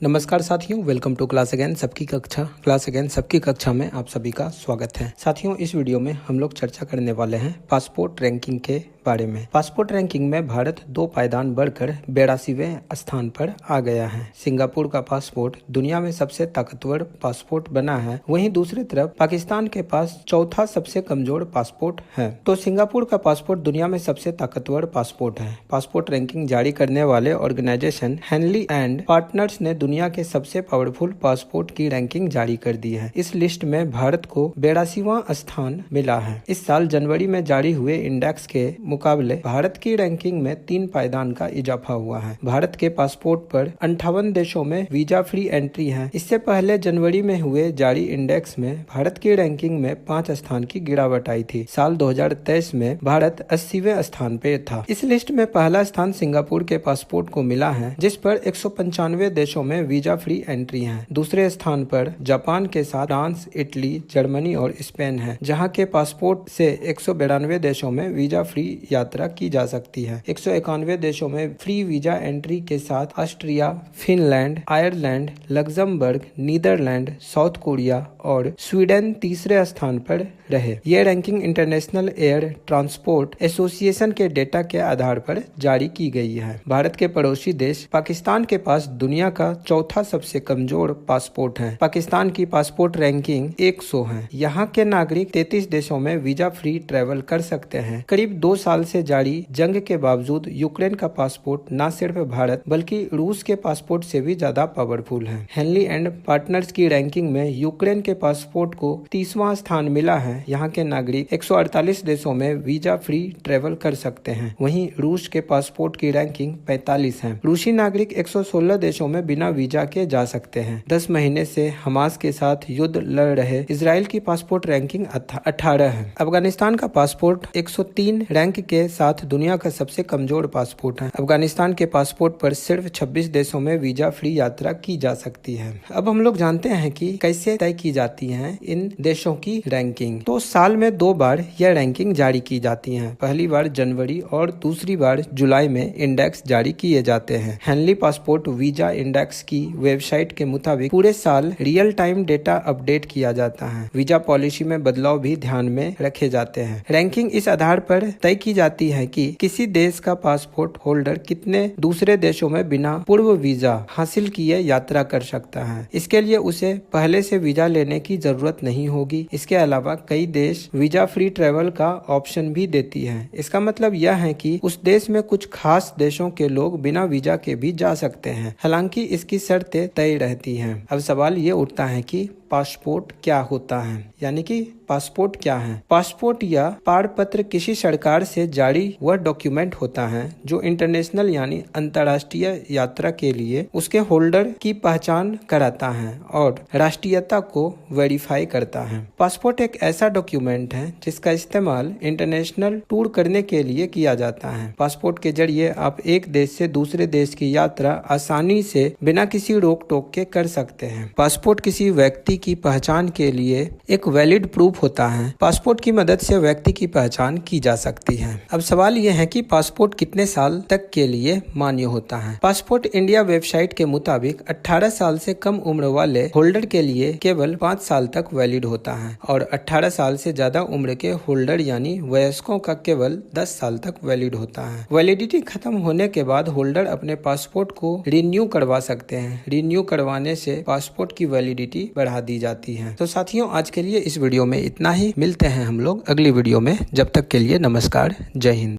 नमस्कार साथियों, welcome to class again सबकी कक्षा में आप सभी का स्वागत है। साथियों, इस वीडियो में हम लोग चर्चा करने वाले हैं पासपोर्ट रैंकिंग के बारे में। पासपोर्ट रैंकिंग में भारत 2 पायदान बढ़कर 82वें स्थान पर आ गया है। सिंगापुर का पासपोर्ट दुनिया में सबसे ताकतवर पासपोर्ट बना है, वहीं दूसरी तरफ पाकिस्तान के पास चौथा सबसे कमजोर पासपोर्ट है। तो सिंगापुर का पासपोर्ट दुनिया में सबसे ताकतवर पासपोर्ट है। पासपोर्ट रैंकिंग जारी करने वाले ऑर्गेनाइजेशन हेनली एंड पार्टनर्स ने दुनिया के सबसे पावरफुल पासपोर्ट की रैंकिंग जारी कर दी है। इस लिस्ट में भारत को 82वां स्थान मिला है। इस साल जनवरी में जारी हुए इंडेक्स के मुकाबले भारत की रैंकिंग में 3 पायदान का इजाफा हुआ है। भारत के पासपोर्ट पर 58 देशों में वीजा फ्री एंट्री है। इससे पहले जनवरी में हुए जारी इंडेक्स में भारत की रैंकिंग में 5 स्थान की गिरावट आई थी। साल 2023 में भारत 80वें स्थान पे था। इस लिस्ट में पहला स्थान सिंगापुर के पासपोर्ट को मिला है, जिस पर 195 देशों में वीजा फ्री एंट्री है। दूसरे स्थान पर जापान के साथ फ्रांस, इटली, जर्मनी और स्पेन है, जहां के पासपोर्ट से 192 देशों में वीजा फ्री यात्रा की जा सकती है। 191 देशों में फ्री वीजा एंट्री के साथ Austria, Finland, Ireland, Luxembourg, Netherland, South Korea और स्वीडन तीसरे स्थान पर रहे। ये ranking International Air Transport Association के डेटा के आधार पर जारी की गई है। भारत के पड़ोसी देश पाकिस्तान के पास दुनिया का चौथा सबसे कमजोर पासपोर्ट है। पाकिस्तान की पासपोर्ट रैंकिंग 100 है। यहाँ के नागरिक 33 देशों में वीजा फ्री ट्रेवल कर सकते हैं। करीब 2 साल से जारी जंग के बावजूद यूक्रेन का पासपोर्ट न सिर्फ भारत बल्कि रूस के पासपोर्ट से भी ज्यादा पावरफुल है। हेनली एंड पार्टनर्स की रैंकिंग में यूक्रेन के पासपोर्ट को 30वां स्थान मिला है। यहाँ के नागरिक 148 देशों में वीजा फ्री ट्रेवल कर सकते हैं। वहीं रूस के पासपोर्ट की रैंकिंग 45 है। रूसी नागरिक 116 देशों में बिना वीजा के जा सकते हैं। 10 महीने से हमास के साथ युद्ध लड़ रहे इजराइल की पासपोर्ट रैंकिंग 18 है। अफगानिस्तान का पासपोर्ट 103 रैंक के साथ दुनिया का सबसे कमजोर पासपोर्ट है। अफगानिस्तान के पासपोर्ट पर सिर्फ 26 देशों में वीजा फ्री यात्रा की जा सकती है। अब हम लोग जानते हैं कि कैसे तय की जाती है इन देशों की रैंकिंग। तो साल में 2 बार यह रैंकिंग जारी की जाती है। पहली बार जनवरी और दूसरी बार जुलाई में इंडेक्स जारी किए जाते हैं। हेनली पासपोर्ट वीजा इंडेक्स की वेबसाइट के मुताबिक पूरे साल रियल टाइम डेटा अपडेट किया जाता है। वीजा पॉलिसी में बदलाव भी ध्यान में रखे जाते हैं। रैंकिंग इस आधार पर तय की जाती है कि किसी देश का पासपोर्ट होल्डर कितने दूसरे देशों में बिना पूर्व वीजा हासिल किए यात्रा कर सकता है। इसके लिए उसे पहले से वीजा लेने की जरूरत नहीं होगी। इसके अलावा कई देश वीजा फ्री ट्रेवल का ऑप्शन भी देती है। इसका मतलब यह है कि उस देश में कुछ खास देशों के लोग बिना वीजा के भी जा सकते हैं। हालांकि इसकी शर्तें तय रहती हैं। अब सवाल ये उठता है कि पासपोर्ट क्या होता है, यानी कि पासपोर्ट क्या है। पासपोर्ट या पारपत्र किसी सरकार से जारी वह डॉक्यूमेंट होता है जो इंटरनेशनल यानी अंतर्राष्ट्रीय यात्रा के लिए उसके होल्डर की पहचान कराता है और राष्ट्रीयता को वेरीफाई करता है। पासपोर्ट एक ऐसा डॉक्यूमेंट है जिसका इस्तेमाल इंटरनेशनल टूर करने के लिए किया जाता है। पासपोर्ट के जरिए आप एक देश से दूसरे देश की यात्रा आसानी से बिना किसी रोक टोक के कर सकते हैं। पासपोर्ट किसी व्यक्ति की पहचान के लिए एक वैलिड प्रूफ होता है। पासपोर्ट की मदद से व्यक्ति की पहचान की जा सकती है। अब सवाल यह है कि पासपोर्ट कितने साल तक के लिए मान्य होता है। पासपोर्ट इंडिया वेबसाइट के मुताबिक 18 साल से कम उम्र वाले होल्डर के लिए केवल 5 साल तक वैलिड होता है और 18 साल से ज्यादा उम्र के होल्डर यानी वयस्कों का केवल 10 साल तक वैलिड होता है। वैलिडिटी खत्म होने के बाद होल्डर अपने पासपोर्ट को रिन्यू करवा सकते हैं। रिन्यू करवाने से पासपोर्ट की वैलिडिटी बढ़ा दी जाती है। तो साथियों, आज के लिए इस वीडियो में इतना ही। मिलते हैं हम लोग अगली वीडियो में। जब तक के लिए नमस्कार, जय हिंद।